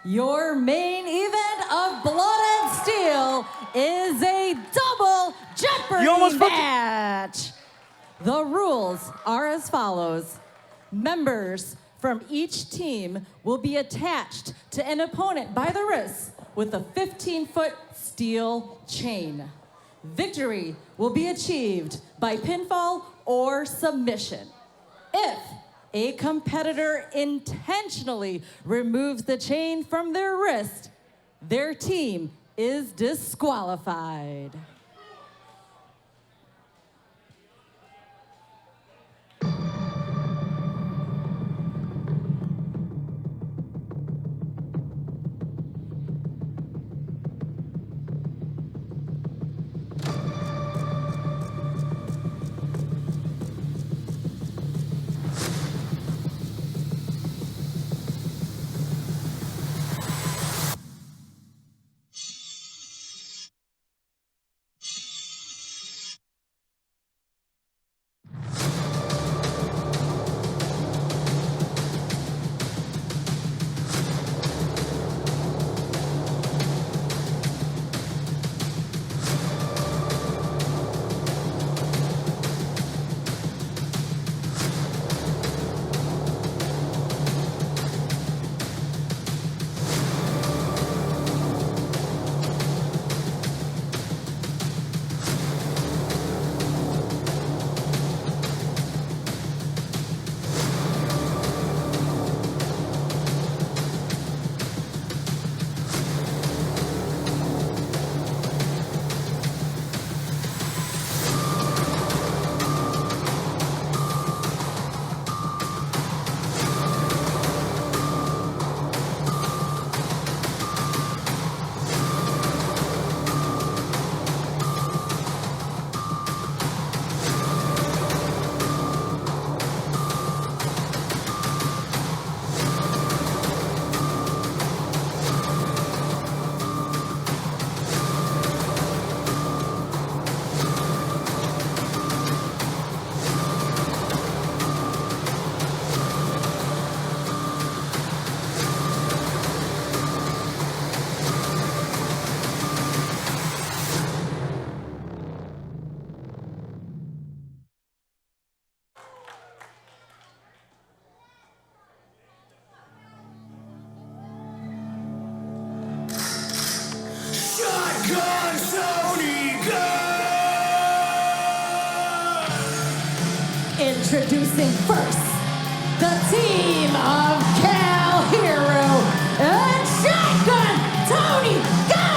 Your main event of Blood and Steel is a double Jeopardy match. The rules are as follows. Members from each team will be attached to an opponent by the wrist with a 15-foot steel chain. Victory will be achieved by pinfall or submission. If a competitor intentionally removes the chain from their wrist, their team is disqualified. Introducing first, the team of Kal Herro and Shotgun Tony Gunn!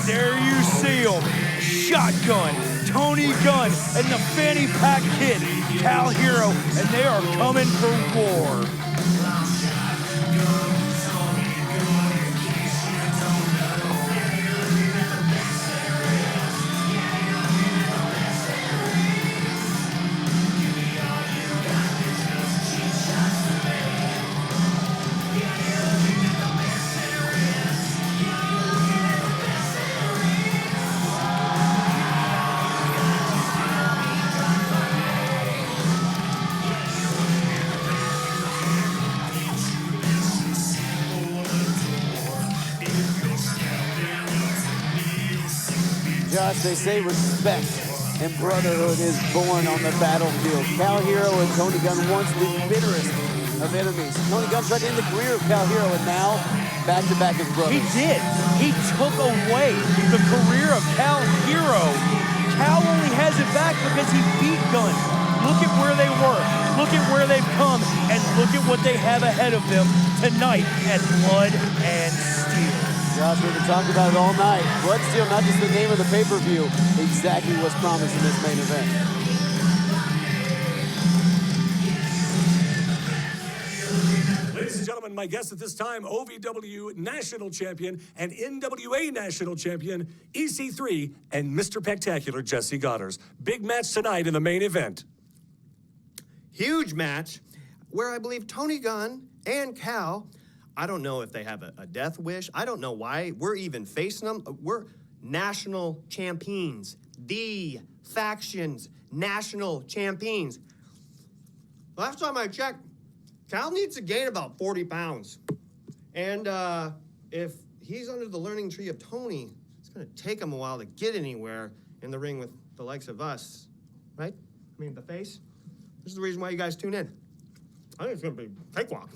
There you see him, Shotgun, Tony Gunn, and the Fanny Pack Kid, Kal Herro, and they are coming for war. Josh, they say respect and brotherhood is born on the battlefield. Kal Herro and Tony Gunn, once the bitterest of enemies. Tony Gunn tried to end the career of Kal Herro, and now back-to-back as brothers. He did. He took away the career of Kal Herro. Kal only has it back because he beat Gunn. Look at where they were. Look at where they've come, and look at what they have ahead of them tonight at Blood and Steel. Josh, we've been talking about it all night. Blood Steel, not just the name of the pay-per-view, exactly what's promised in this main event. Ladies Ladies and gentlemen, my guest at this time, OVW National Champion and NWA National Champion, EC3, and Mr. Spectacular, Jessie Godderz. Big match tonight in the main event. Huge match where I believe Tony Gunn and Kal, I don't know if they have a death wish. I don't know why we're even facing them. We're national champions. The faction's national champions. Last time I checked, Kal needs to gain about 40 pounds. And if he's under the learning tree of Tony, it's going to take him a while to get anywhere in the ring with the likes of us, right? I mean, the face. This is the reason why you guys tune in. I think it's going to be a cakewalk.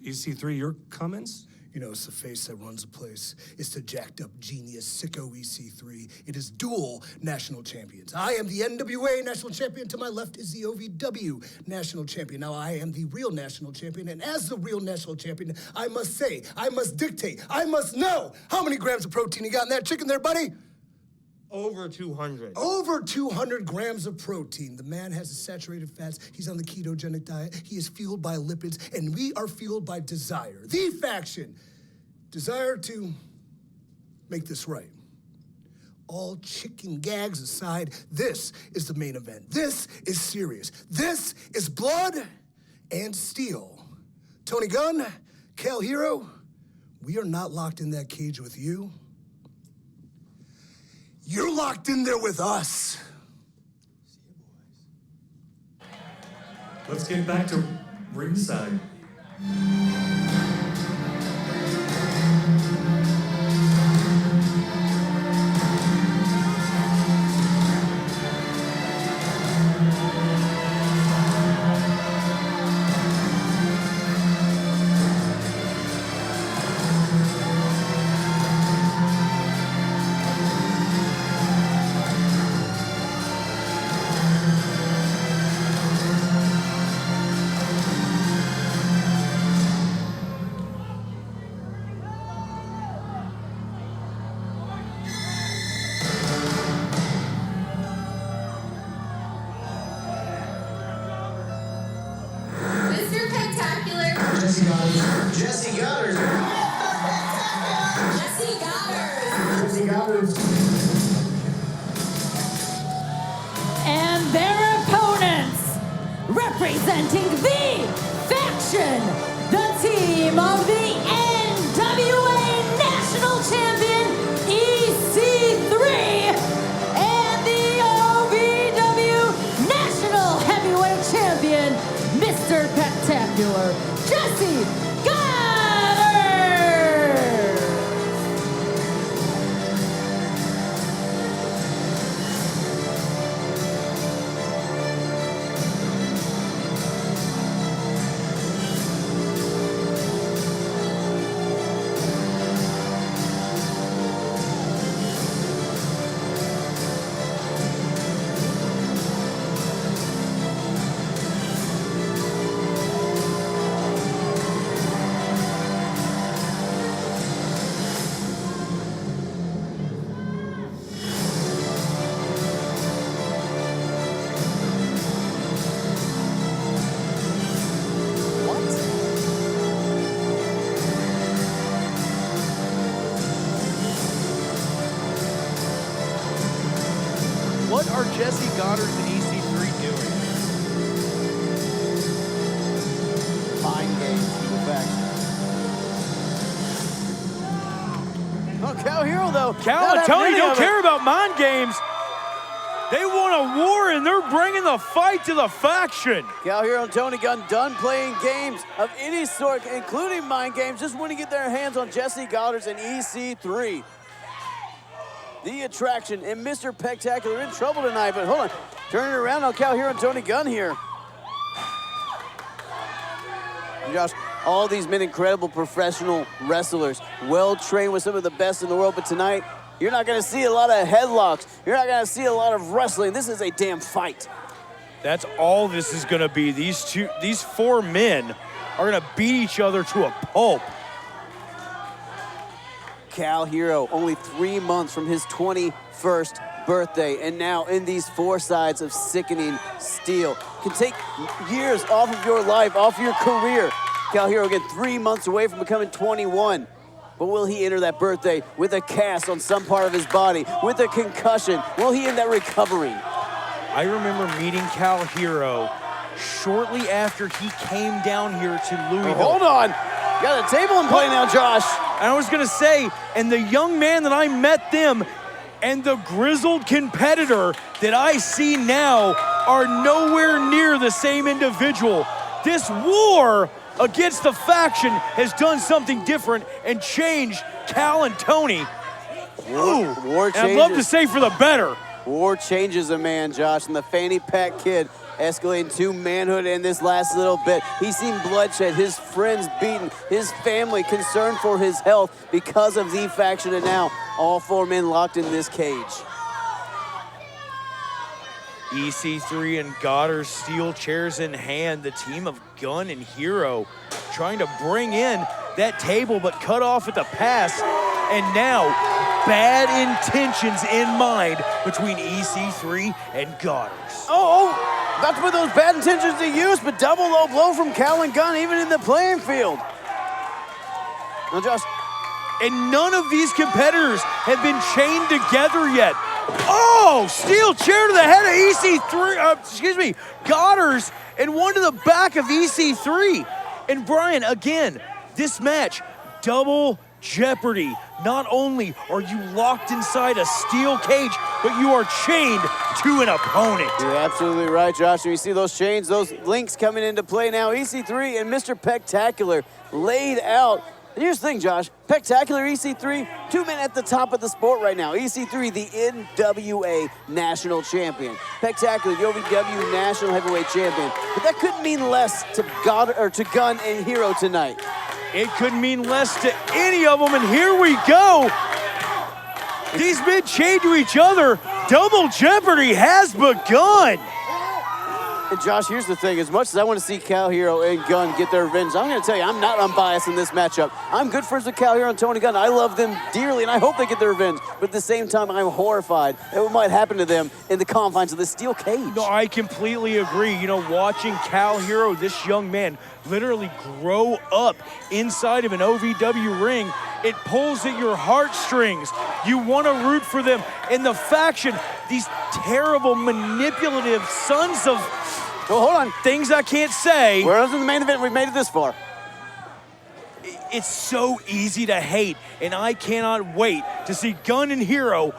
EC3, your comments? You know, it's the face that runs the place. It's the jacked up genius, sicko EC3. It is dual national champions. I am the NWA national champion. To my left is the OVW national champion. Now I am the real national champion. And as the real national champion, I must say, I must dictate, I must know how many grams of protein you got in that chicken there, buddy? Over 200. Over 200 grams of protein. The man has the saturated fats. He's on the ketogenic diet. He is fueled by lipids, and we are fueled by desire. The faction. Desire to make this right. All chicken gags aside, this is the main event. This is serious. This is blood and steel. Tony Gunn, Kal Herro, we are not locked in that cage with you. You're locked in there with us. See you, boys. Let's get back to ringside. Jessie Godderz. Jessie Godderz. Jessie Godderz. Jessie Godderz. And their opponents, representing the faction, the team of the NWA National Champion, EC3, and the OVW National Heavyweight Champion, Mr. Spectacular, Jessie Godderz. What are Jessie Godderz and EC3 doing? Mind games for the faction. Oh, Kal Herro, though. Kal and Tony don't care about mind games. They want a war, and they're bringing the fight to the faction. Kal Herro and Tony Gunn done playing games of any sort, including mind games, just want to get their hands on Jessie Godderz and EC3. The attraction and Mr. Spectacular in trouble tonight, but hold on. Turning it around on Kal Herro and Tony Gunn here. And Josh, all these men incredible professional wrestlers, well trained with some of the best in the world, but tonight, you're not gonna see a lot of headlocks. You're not gonna see a lot of wrestling. This is a damn fight. That's all this is gonna be. These four men are gonna beat each other to a pulp. Kal Herro, only 3 months from his 21st birthday, and now in these four sides of sickening steel. Can take years off of your life, off your career, Kal Herro again 3 months away from becoming 21. But will he enter that birthday with a cast on some part of his body, with a concussion? Will he end that recovering? I remember meeting Kal Herro shortly after he came down here to Louisville. Hold on. Got a table in play now, Josh. And I was going to say, and the young man that I met them and the grizzled competitor that I see now are nowhere near the same individual. This war against the faction has done something different and changed Kal and Tony. War And I'd love to say for the better. War changes a man, Josh, and the fanny pack kid escalating to manhood in this last little bit. He's seen bloodshed, his friends beaten, his family concerned for his health because of the faction, and now all 4 men locked in this cage. EC3 and Godderz, steel chairs in hand, the team of Gunn and Herro trying to bring in that table but cut off at the pass, and now bad intentions in mind between EC3 and Godderz. About to put those bad intentions to use, but double low blow from Kal and Gunn even in the playing field. Now, Josh. And none of these competitors have been chained together yet. Oh, steel chair to the head of EC3, Godderz, and one to the back of EC3. And Brian, again, this match, double jeopardy. Not only are you locked inside a steel cage, but you are chained to an opponent. You're absolutely right, Josh. And you see those chains, those links coming into play now. EC3 and Mr. Spectacular laid out. And here's the thing, Josh. Spectacular, EC3, 2 men at the top of the sport right now. EC3, the NWA National Champion. Spectacular, the OVW National Heavyweight Champion. But that couldn't mean less to Gunn and Herro tonight. It could mean less to any of them, and here we go. These men chained to each other. Double jeopardy has begun. And Josh, here's the thing. As much as I want to see Kal Herro and Gunn get their revenge, I'm going to tell you, I'm not unbiased in this matchup. I'm good friends with Kal Herro and Tony Gunn. I love them dearly, and I hope they get their revenge. But at the same time, I'm horrified at what might happen to them in the confines of this steel cage. No, I completely agree. You know, watching Kal Herro, this young man, literally grow up inside of an OVW ring, it pulls at your heartstrings. You want to root for them. And the faction, these terrible, manipulative sons of... Well, hold on. Things I can't say. We're on to the main event. We've made it this far. It's so easy to hate, and I cannot wait to see Gunn and Herro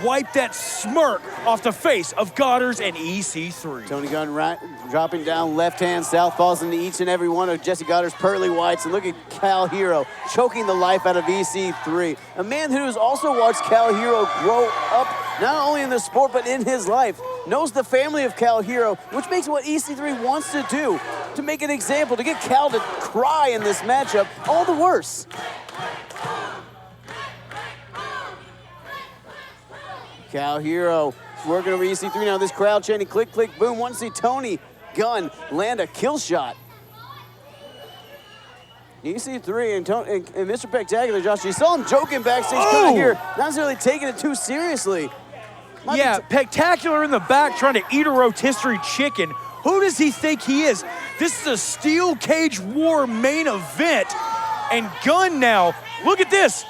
wipe that smirk off the face of Godderz and EC3. Tony Gunn dropping down left hand southpaws into each and every one of Jessie Godderz' pearly whites, and look at Kal Herro choking the life out of EC3. A man who has also watched Kal Herro grow up, not only in the sport, but in his life. Knows the family of Kal Herro, which makes what EC3 wants to do, to make an example, to get Kal to cry in this matchup, all the worse. Kal Herro working over EC3 now. This crowd chanting click, click, boom. Want to see Tony Gunn land a kill shot. EC3 and Mr. Spectacular, Josh, you saw him joking backstage coming here, not necessarily taking it too seriously. Yeah, Spectacular in the back trying to eat a rotisserie chicken. Who does he think he is? This is a steel cage war main event. And Gunn now, look at this.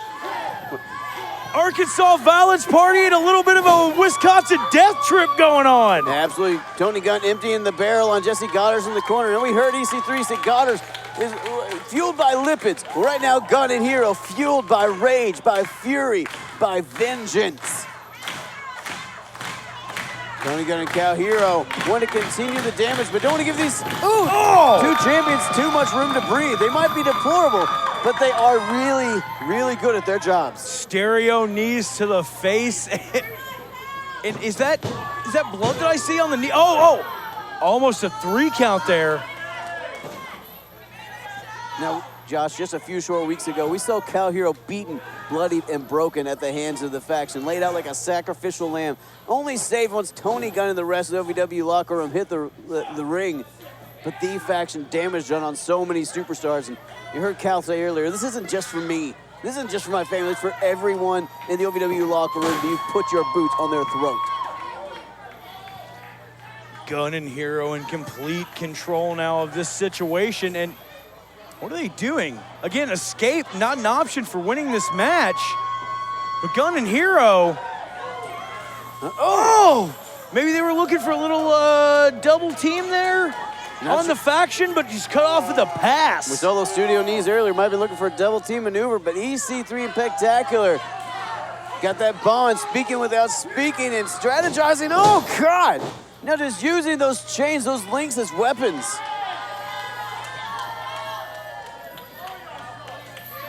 Arkansas violence party and a little bit of a Wisconsin death trip going on. Absolutely. Tony Gunn emptying the barrel on Jessie Godderz in the corner. And we heard EC3 say Godderz is fueled by lipids. Right now, Gunn and Herro fueled by rage, by fury, by vengeance. Tony Gunn and Kal Herro want to continue the damage, but don't want to give these two champions too much room to breathe. They might be deplorable, but they are really, really good at their jobs. Stereo knees to the face. And is that blood that I see on the knee? Almost a 3 count there. Now, Josh, just a few short weeks ago, we saw Kal Herro beaten, bloodied, and broken at the hands of the faction, laid out like a sacrificial lamb. Only saved once Tony Gunn and the rest of the OVW locker room hit the ring. But the faction damage done on so many superstars. And you heard Kal say earlier, this isn't just for me. This isn't just for my family. It's for everyone in the OVW locker room. You put your boots on their throat. Gunn and Herro in complete control now of this situation. And What are they doing? Again, escape, not an option for winning this match. But Gunn and Herro. Oh! Maybe they were looking for a little double team there on the faction, but just cut off with a pass. We saw those studio knees earlier. Might be looking for a double team maneuver, but EC3 and Spectacular got that bond, speaking without speaking and strategizing. Oh, God! Now just using those chains, those links as weapons.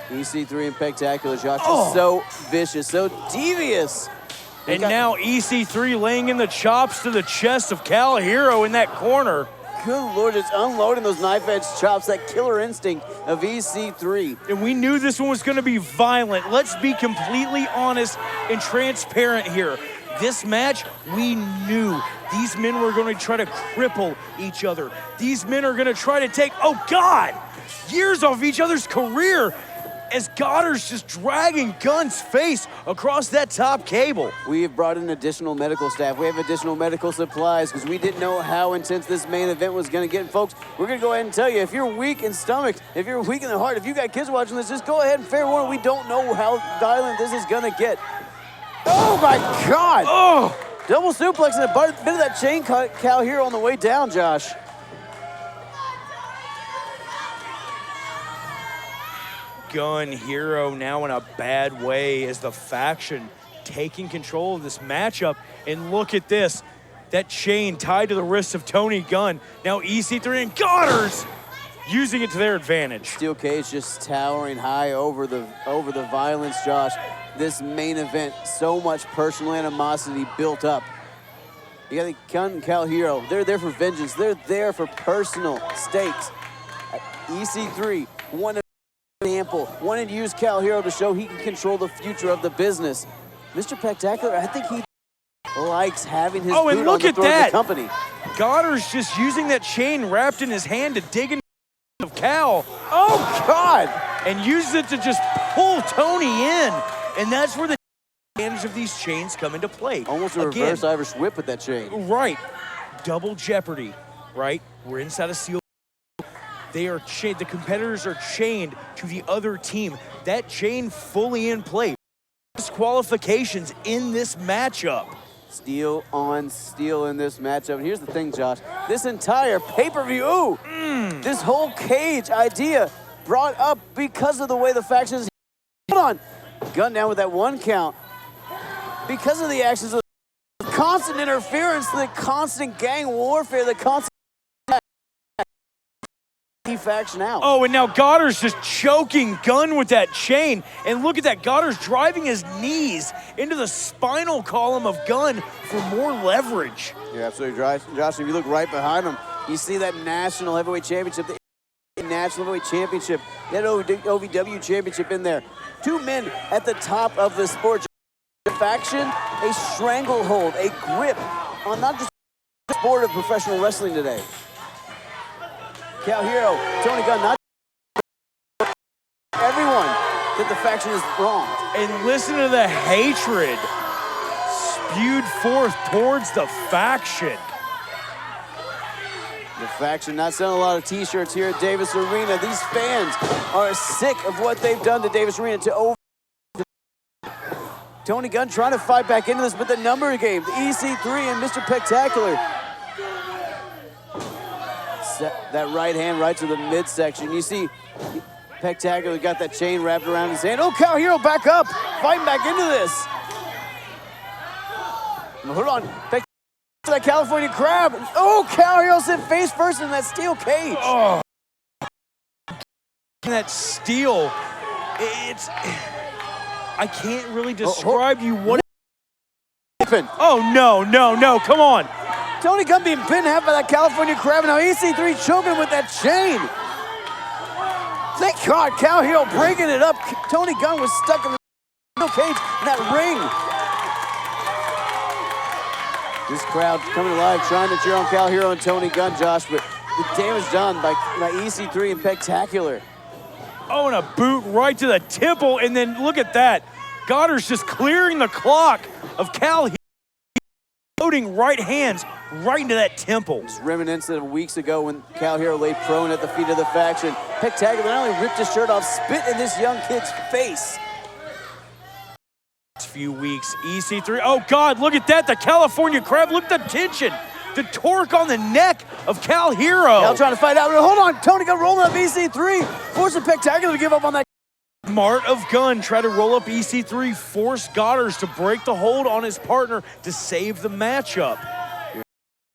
EC3 and Spectacular, Josh, is so vicious, so devious. And now EC3 laying in the chops to the chest of Kal Herro in that corner. Good Lord, just unloading those knife-edge chops, that killer instinct of EC3. And we knew this one was going to be violent. Let's be completely honest and transparent here. This match, we knew these men were going to try to cripple each other. These men are going to try to take, oh God, years off each other's career, as Godderz just dragging Gunn's face across that top cable. We have brought in additional medical staff. We have additional medical supplies because we didn't know how intense this main event was going to get. And folks, we're going to go ahead and tell you, if you're weak in stomach, if you're weak in the heart, if you got kids watching this, just go ahead and fair warning, we don't know how violent this is going to get. Oh my God! Oh! Double suplex and a bit of that chain cut Kal Herro on the way down, Josh. Gunn, Herro now in a bad way as the faction taking control of this matchup. And look at this, that chain tied to the wrist of Tony Gunn. Now EC3 and Godderz using it to their advantage. Steel cage just towering high over the violence, Josh. This main event, so much personal animosity built up. You got the Gunn and Kal Herro. They're there for vengeance. They're there for personal stakes. EC3 wanted to use Kal Herro to show he can control the future of the business. Mr. Spectacular, I think he likes having his boot and look on the at throat of that. the company. Godderz just using that chain wrapped in his hand to dig into of Kal. Oh, God! And uses it to just pull Tony in. And that's where the advantage of these chains come into play. Almost a reverse Irish whip with that chain. Right. Double jeopardy, right? We're inside a steel. They are chained, the competitors are chained to the other team. That chain fully in play. Disqualifications in this matchup. Steel on steel in this matchup. And here's the thing, Josh. This entire pay-per-view, this whole cage idea brought up because of the way the factions. Hold on. Gunn down with that 1 count. Because of the actions of the constant interference, the constant gang warfare, the constant faction out. Oh, and now Godderz just choking Gunn with that chain. And look at that, Godderz driving his knees into the spinal column of Gunn for more leverage. You're absolutely right, Josh. If you look right behind him, you see that National Heavyweight Championship, the National Heavyweight Championship, that OVW Championship in there. 2 men at the top of the sport. The faction, a stranglehold, a grip on not just the sport of professional wrestling today. Kal Herro, Tony Gunn, not everyone that the faction is wrong. And listen to the hatred spewed forth towards the faction. The faction not selling a lot of t-shirts here at Davis Arena. These fans are sick of what they've done to Davis Arena, Tony Gunn trying to fight back into this, but the number game, the EC3 and Mr. Spectacular. That right hand right to the midsection. You see, Spectacular got that chain wrapped around his hand. Oh, Kal Herro back up, fighting back into this. Hold on, that California crab. Oh, Kal Herro sent face first in that steel cage. Oh, that steel, it's, I can't really describe you what happened. Oh, no, come on. Tony Gunn being pinned in half by that California crab. Now EC3 choking with that chain. Thank God, Kal Herro breaking it up. Tony Gunn was stuck in the steel cage in that ring. This crowd coming alive, trying to cheer on Kal Herro and Tony Gunn, Josh, but the damage done by EC3 and Spectacular. Oh, and a boot right to the temple, and then look at that. Godderz just clearing the clock of Kal Herro, loading right hands right into that temple. Just reminiscent of weeks ago when Kal Herro lay prone at the feet of the faction. Spectacular not only ripped his shirt off, spit in this young kid's face. Few weeks, EC3. Oh God, look at that! The California Crab. Look at the tension, the torque on the neck of Kal Herro. Kal trying to fight out. Hold on, Tony Gunn rolling up EC3, forcing Spectacular to give up on that. Smart of Gunn, try to roll up EC3, force Godderz to break the hold on his partner to save the matchup.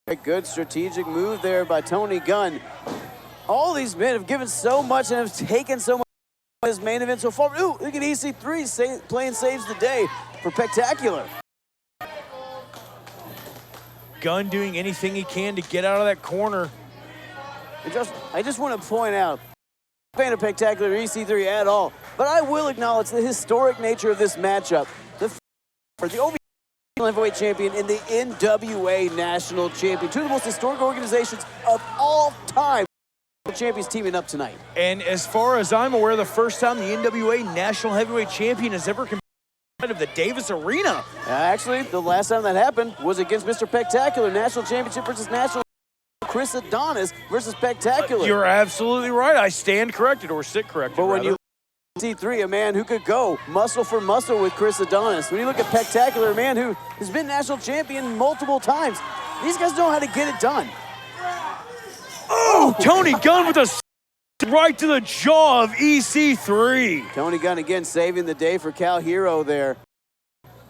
A good strategic move there by Tony Gunn. All these men have given so much and have taken so much in this main event so far. Ooh, look at EC3 playing saves the day for Spectacular. Gunn doing anything he can to get out of that corner. I just want to point out, I'm not a fan of Spectacular or EC3 at all, but I will acknowledge the historic nature of this matchup. The OVW heavyweight champion and the NWA national champion, two of the most historic organizations of all time. The champions teaming up tonight. And as far as I'm aware, the first time the NWA national heavyweight champion has ever competed of the Davis Arena. Actually, the last time that happened was against Mr. Spectacular, national championship versus national. Chris Adonis versus Spectacular. You're absolutely right. I stand corrected or sit corrected. But when you EC3, a man who could go muscle for muscle with Chris Adonis. When you look at Spectacular, a man who has been national champion multiple times. These guys know how to get it done. Oh, Tony Gunn with a right to the jaw of EC3. Tony Gunn again saving the day for Kal Herro there.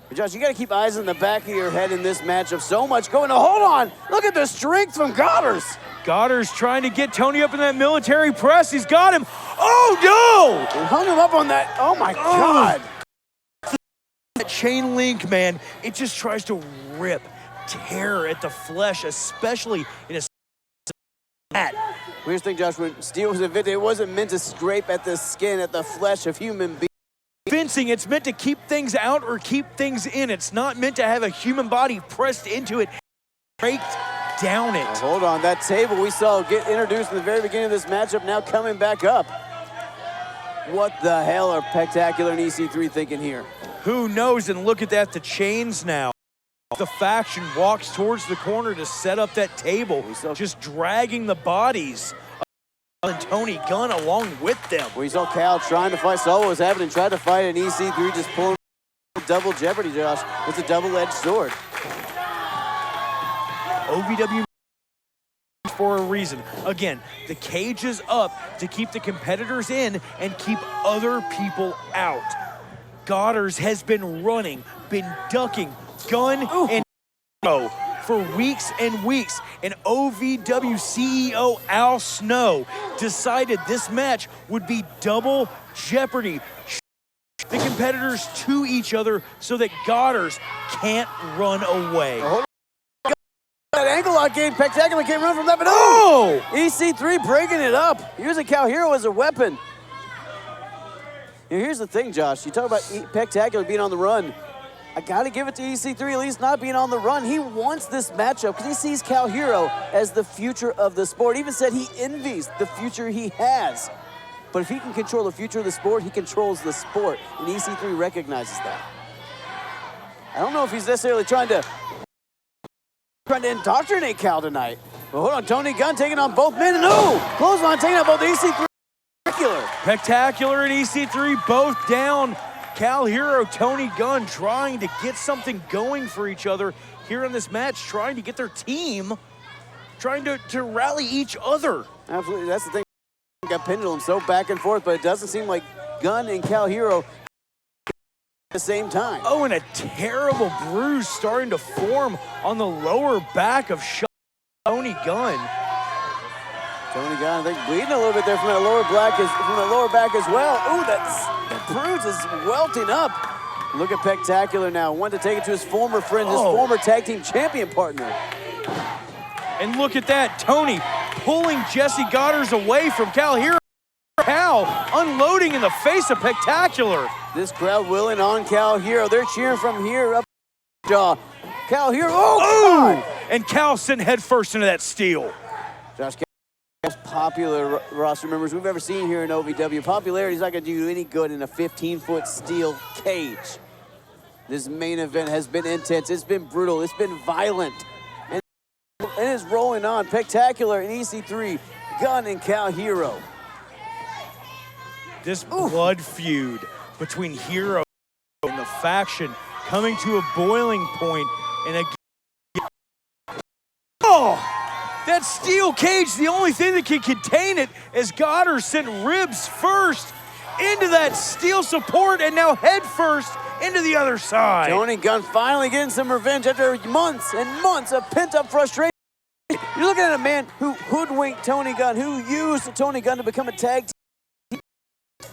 But Josh, you got to keep eyes in the back of your head in this matchup. So much going on. Hold on. Look at the strength from Godderz. Godderz trying to get Tony up in that military press. He's got him. Oh, no! He hung him up on that. Oh, my God. That chain link, man, it just tries to rip, tear at the flesh, especially in a hat. Here's the thing, Josh. When steel was invented, it wasn't meant to scrape at the skin, at the flesh of human beings. Fencing, it's meant to keep things out or keep things in. It's not meant to have a human body pressed into it, break down it. Now, hold on, that table we saw get introduced in the very beginning of this matchup now coming back up. What the hell are Spectacular and EC3 thinking here? Who knows? And look at that, the chains now. The faction walks towards the corner to set up that table, just dragging the bodies and Tony Gunn along with them. We saw Kal trying to fight, saw what was happening, tried to fight, and EC3 just pulling double jeopardy, Josh. It's a double-edged sword. OVW for a reason. Again, the cage is up to keep the competitors in and keep other people out. Godderz has been running, been ducking Gunn and for weeks and weeks, and OVW CEO Al Snow decided this match would be double jeopardy. The competitors to each other so that Godderz can't run away. That ankle lock game, Spectacular can't run from that, but EC3 breaking it up, using Kal Herro as a weapon. Now, here's the thing, Josh. You talk about Spectacular being on the run. I got to give it to EC3, at least not being on the run. He wants this matchup because he sees Kal Herro as the future of the sport. He even said he envies the future he has. But if he can control the future of the sport, he controls the sport, and EC3 recognizes that. I don't know if he's necessarily trying to indoctrinate Kal tonight. But hold on, Tony Gunn taking on both men, and clothesline taking on both EC3. Spectacular and EC3 both down. Kal Herro, Tony Gunn trying to get something going for each other here in this match, trying to get their team, trying to rally each other. Absolutely, that's the thing. Got pendulum so back and forth, but it doesn't seem like Gunn and Kal Herro at the same time. Oh, and a terrible bruise starting to form on the lower back of Tony Gunn. Tony Gunn, I think, bleeding a little bit there from that lower back as well. Ooh, that bruise is welting up. Look at Spectacular now. Wanted to take it to his former friend, his former tag team champion partner. And look at that, Tony pulling Jessie Godderz away from Kal Herro. Kal unloading in the face of Spectacular. This crowd willing on Kal Herro. They're cheering from here up jaw. Kal Herro, and Kal sent head first into that steel. Josh, most popular roster members we've ever seen here in OVW. Popularity is not going to do you any good in a 15-foot steel cage. This main event has been intense. It's been brutal. It's been violent. And is rolling on. Spectacular and EC3, Gunn and Kal Herro. This blood feud between Hero and the faction coming to a boiling point, and again, that steel cage, the only thing that can contain it, as Godderz sent ribs first into that steel support and now head first into the other side. Tony Gunn finally getting some revenge after months and months of pent-up frustration. You're looking at a man who hoodwinked Tony Gunn, who used Tony Gunn to become a tag team.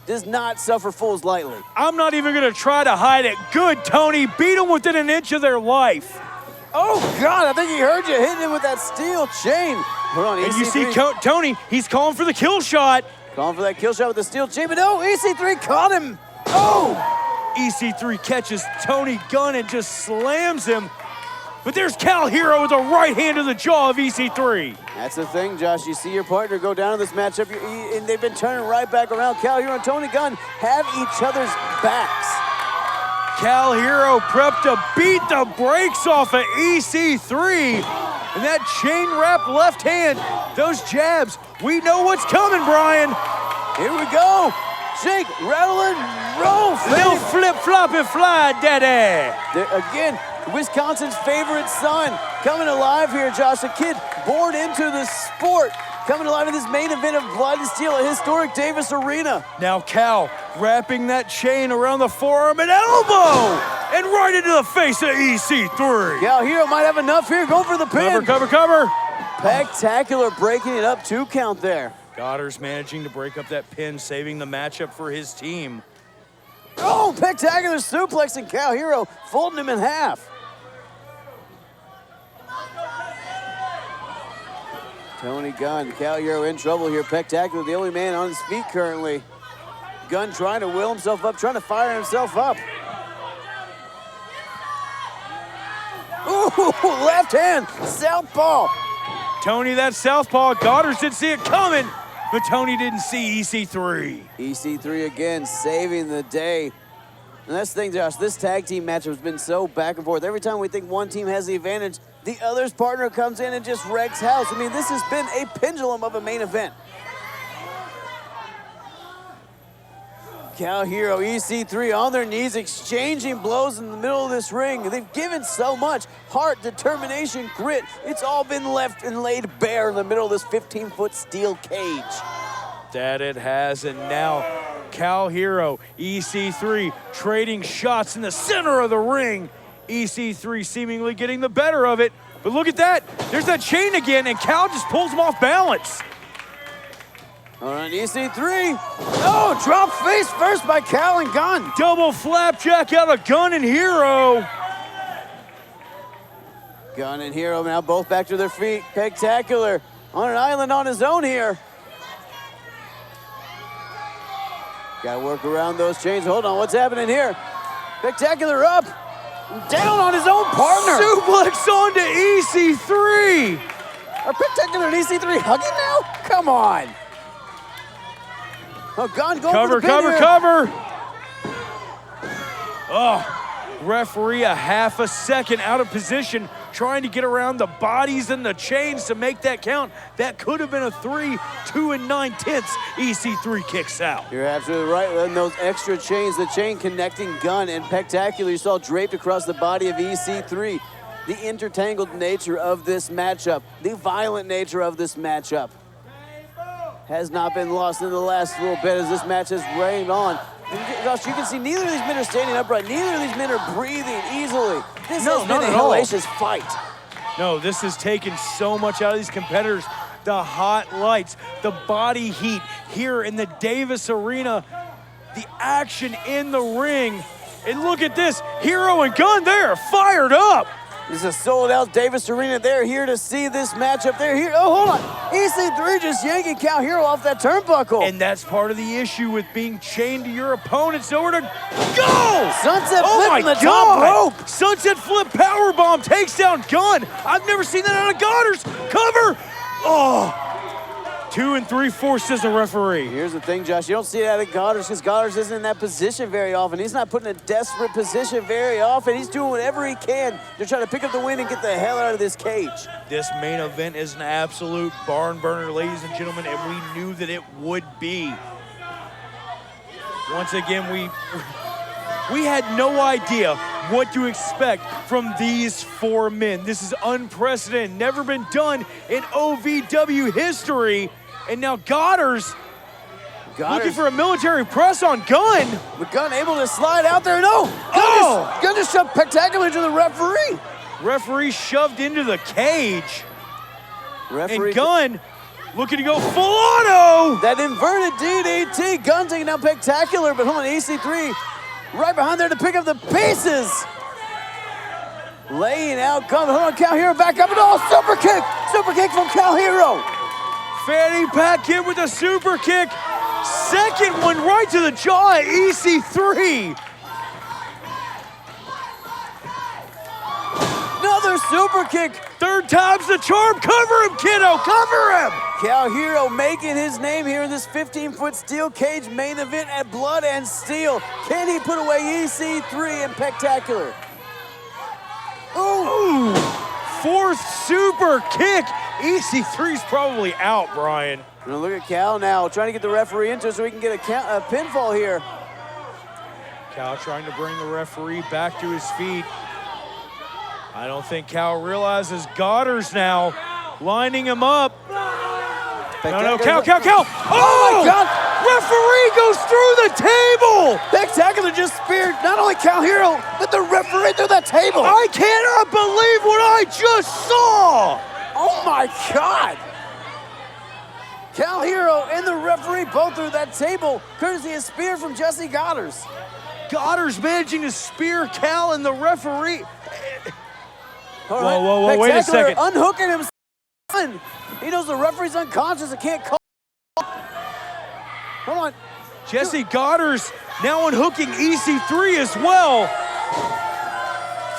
Does not suffer fools lightly. I'm not even gonna try to hide it. Good, Tony, beat them within an inch of their life. Oh God, I think he heard you hitting him with that steel chain. Hold on, And EC3. you see Tony, he's calling for the kill shot. Calling for that kill shot with the steel chain, but no, EC3 caught him. Oh! EC3 catches Tony Gunn and just slams him. But there's Kal Herro with a right hand to the jaw of EC3. That's the thing, Josh. You see your partner go down in this matchup, and they've been turning right back around. Kal Herro and Tony Gunn have each other's backs. Kal Herro prepped to beat the brakes off of EC3. And that chain wrap left hand, those jabs, we know what's coming, Brian. Here we go. Shake, rattle, and roll. Little flip, flop, and fly, daddy. Again, Wisconsin's favorite son coming alive here, Josh. A kid born into the sport. Coming alive in this main event of Blood and Steel at historic Davis Arena. Now Kal wrapping that chain around the forearm and elbow, and right into the face of EC3. Kal Herro might have enough here. Go for the pin. Cover, cover, cover. Spectacular, breaking it up, 2 count there. Godderz managing to break up that pin, saving the matchup for his team. Oh, spectacular suplex, and Kal Herro folding him in half. Tony Gunn, Kal Herro in trouble here. Spectacular, the only man on his feet currently. Gunn trying to will himself up, trying to fire himself up. Ooh, left hand, southpaw. Tony, that southpaw, Godderz didn't see it coming, but Tony didn't see EC3. EC3 again, saving the day. And that's the thing, Josh, this tag team matchup has been so back and forth. Every time we think one team has the advantage, the other's partner comes in and just wrecks house. I mean, this has been a pendulum of a main event. Kal Herro, EC3 on their knees, exchanging blows in the middle of this ring. They've given so much heart, determination, grit. It's all been left and laid bare in the middle of this 15-foot steel cage. That it has, and now Kal Herro, EC3 trading shots in the center of the ring. EC3 seemingly getting the better of it, but look at that. There's that chain again, and Kal just pulls him off balance. All right, EC3. Oh, drop face first by Kal and Gunn. Double flapjack out of Gunn and Herro. Gunn and Herro now both back to their feet. Spectacular on an island on his own here. Got to work around those chains. Hold on, what's happening here? Spectacular up. Down on his own partner. Suplex onto EC3. Are Spectacular and EC3 hugging now? Come on. Oh, Gunn going Cover, for the pin cover, here. cover. Oh, referee a half a second out of position, trying to get around the bodies and the chains to make that count. That could have been a 3, 2 9/10. EC3 kicks out. You're absolutely right. And those extra chains, the chain connecting Gunn and Spectacular, you saw draped across the body of EC3. The intertangled nature of this matchup, the violent nature of this matchup has not been lost in the last little bit as this match has reigned on. And Josh, you can see neither of these men are standing upright. Neither of these men are breathing easily. This has been a hellacious fight. No, this has taken so much out of these competitors. The hot lights, the body heat here in the Davis Arena, the action in the ring. And look at this, Herro and Gunn, they're fired up. This is a sold-out Davis Arena. They're here to see this matchup. They're here. Oh, hold on. EC3 just yanking Kal Herro off that turnbuckle. And that's part of the issue with being chained to your opponent's nowhere to go. Sunset Oh flip my from the God. top rope. Sunset flip powerbomb takes down Gunn. I've never seen that out of Godderz. Cover. Oh. 2 3/4 says the referee. Here's the thing, Josh. You don't see that at Godderz because Godderz isn't in that position very often. He's not put in a desperate position very often. He's doing whatever he can to try to pick up the win and get the hell out of this cage. This main event is an absolute barn burner, ladies and gentlemen, and we knew that it would be. Once again, we had no idea what to expect from these 4 men. This is unprecedented, never been done in OVW history. And now Godderz looking for a military press on Gunn. But Gunn able to slide out there. No! Gunn just shoved Spectacular to the referee. Referee shoved into the cage. Referee And Gunn looking to go full auto. That inverted DDT. Gunn taking down Spectacular, but hold on, EC3 right behind there to pick up the pieces. Laying out Gunn. Hold on, Kal Herro back up and super kick. Super kick from Kal Herro. Fanny pack in with a super kick. Second one right to the jaw at EC3. Another super kick. Third time's the charm. Cover him, kiddo. Cover him. Kal Herro making his name here in this 15-foot steel cage main event at Blood and Steel. Can he put away EC3 and Spectacular? Ooh. Fourth super kick. EC3's probably out, Brian. And look at Kal now trying to get the referee into it so we can get a pinfall here. Kal trying to bring the referee back to his feet. I don't think Kal realizes Godderz now lining him up. No, Kal. Oh, my God. Referee goes through the table. Spectacular just speared not only Kal Herro, but the referee through the table. I cannot believe what I just saw. Oh my God. Kal Herro and the referee both through that table, courtesy of spear from Jessie Godderz. Godderz managing to spear Kal and the referee. Right. Whoa, wait a second. Unhooking him. He knows the referee's unconscious and can't call. Hold on. Jessie Godderz now unhooking EC3 as well.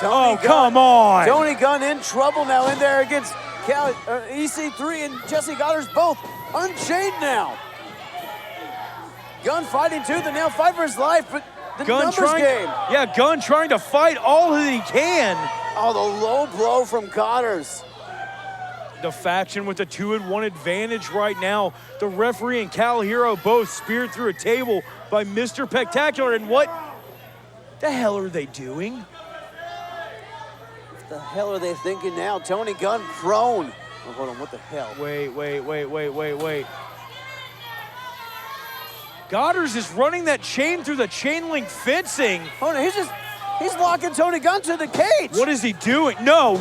Come on. Tony Gunn in trouble now in there against EC3 and Jessie Godderz both unchained now. Gunn fighting tooth and nail, fight for his life, but the numbers game. Yeah, Gunn trying to fight all that he can. Oh, the low blow from Godderz. The faction with a 2-1 advantage right now. The referee and Kal Herro both speared through a table by Mr. Spectacular. And what the hell are they doing? What the hell are they thinking now? Tony Gunn prone. Oh, hold on, what the hell? Wait. Godderz is running that chain through the chain link fencing. Oh no, he's locking Tony Gunn to the cage. What is he doing? No.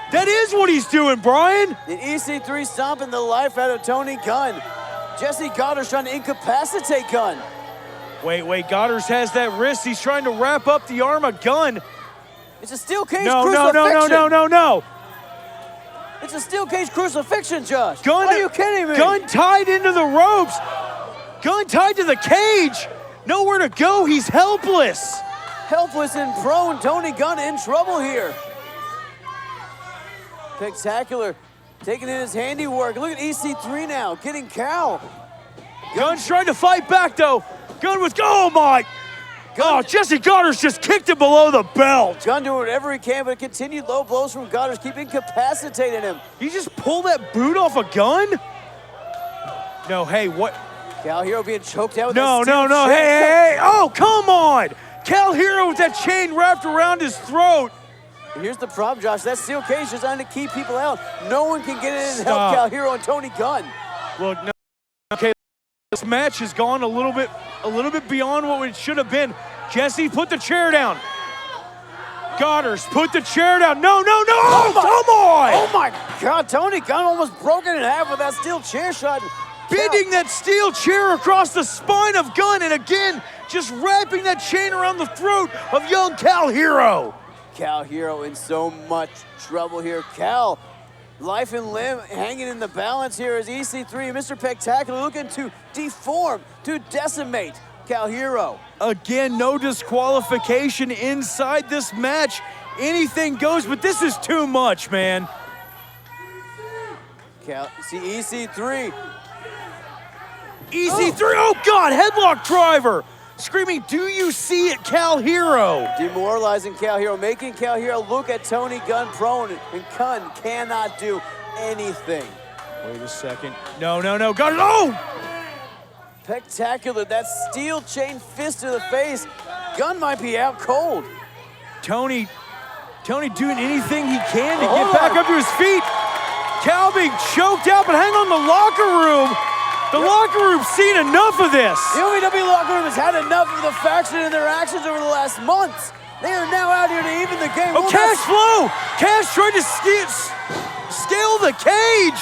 That is what he's doing, Brian. The EC3 stomping the life out of Tony Gunn. Jessie Godderz trying to incapacitate Gunn. Wait, Godderz has that wrist. He's trying to wrap up the arm of Gunn. It's a steel cage crucifixion. No. It's a steel cage crucifixion, Josh. Gunn, are you kidding me? Gunn tied into the ropes. Gunn tied to the cage. Nowhere to go. He's helpless. Helpless and prone. Tony Gunn in trouble here. Spectacular taking in his handiwork. Look at EC3 now, getting Kal. Gunn's trying to fight back, though. Gunn with, Jessie Godderz just kicked him below the belt. Gunn doing whatever he can, but continued low blows from Godderz, keep incapacitating him. He just pulled that boot off a Gunn? No, hey, what? Kal Herro being choked out with No, hey. Oh, come on. Kal Herro with that chain wrapped around his throat. And here's the problem, Josh. That steel cage is designed to keep people out. No one can get in and help Kal Herro and Tony Gunn. Look, no. Okay, this match has gone a little bit beyond what it should have been. Jessie, put the chair down. Godderz, put the chair down. No. Oh, come on. Oh, my God. Tony Gunn almost broken in half with that steel chair shot. Bending that steel chair across the spine of Gunn, and again, just wrapping that chain around the throat of young Kal Herro. Kal Herro in so much trouble here. Kal, life and limb hanging in the balance here as EC3, Mr. Spectacular looking to deform, to decimate Kal Herro. Again, no disqualification inside this match. Anything goes, but this is too much, man. See EC3. EC3, oh God, headlock driver. Screaming, do you see it, Kal Herro? Demoralizing Kal Herro, making Kal Herro look at Tony Gunn prone, and Gunn cannot do anything. Wait a second. No, got it. Oh! Spectacular, that steel chain fist to the face. Gunn might be out cold. Tony doing anything he can to get back up to his feet. Kal being choked out, but hang on, the locker room. The locker room's seen enough of this. The OVW locker room has had enough of the faction and their actions over the last months. They are now out here to even the game. Oh, Cash Flow! Cash tried to scale the cage.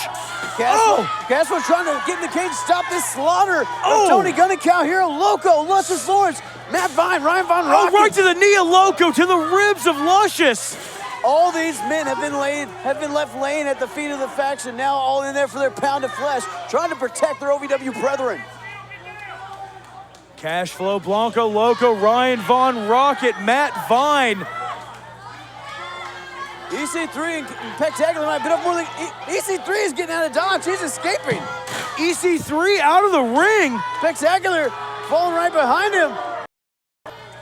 Cashflow trying to get in the cage, stop this slaughter of Tony Gunn and Kal Herro. Loco, Luscious Lawrence, Matt Vine, Ryan Von Rocket. Oh, right to the knee of Loco, to the ribs of Luscious. All these men have been left laying at the feet of the faction, now all in there for their pound of flesh, trying to protect their OVW brethren. Cash Flow, Blanco, Loco, Ryan Von Rocket, Matt Vine. EC3 and Spectacular might been up more than EC3 is getting out of dodge. He's escaping. EC3 out of the ring. Spectacular falling right behind him.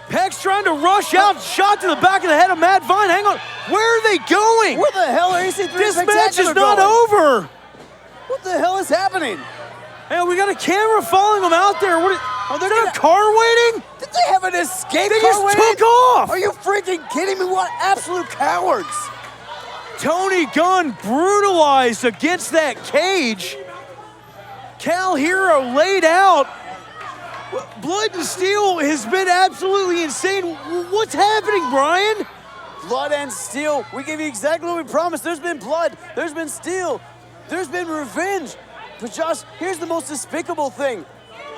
Peck's trying to rush out, shot to the back of the head of Matt Vine. Hang on, where are they going? Where the hell are EC3 This and match is Spectacular not going? over. What the hell is happening? Hey, we got a camera following them out there. What? Is there a car waiting? Did they have an escape They car just waiting? took off. Are you freaking kidding me? What absolute cowards. Tony Gunn brutalized against that cage. Kal Herro laid out. Blood and Steel has been absolutely insane. What's happening, Brian? Blood and steel. We gave you exactly what we promised. There's been blood. There's been steel. There's been revenge. But Josh, here's the most despicable thing.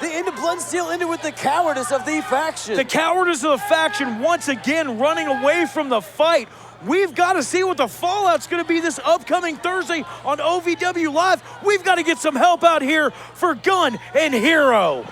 The end of Blood and Steel ended with the cowardice of the faction. The cowardice of the faction once again running away from the fight. We've got to see what the fallout's going to be this upcoming Thursday on OVW Live. We've got to get some help out here for Gunn and Herro.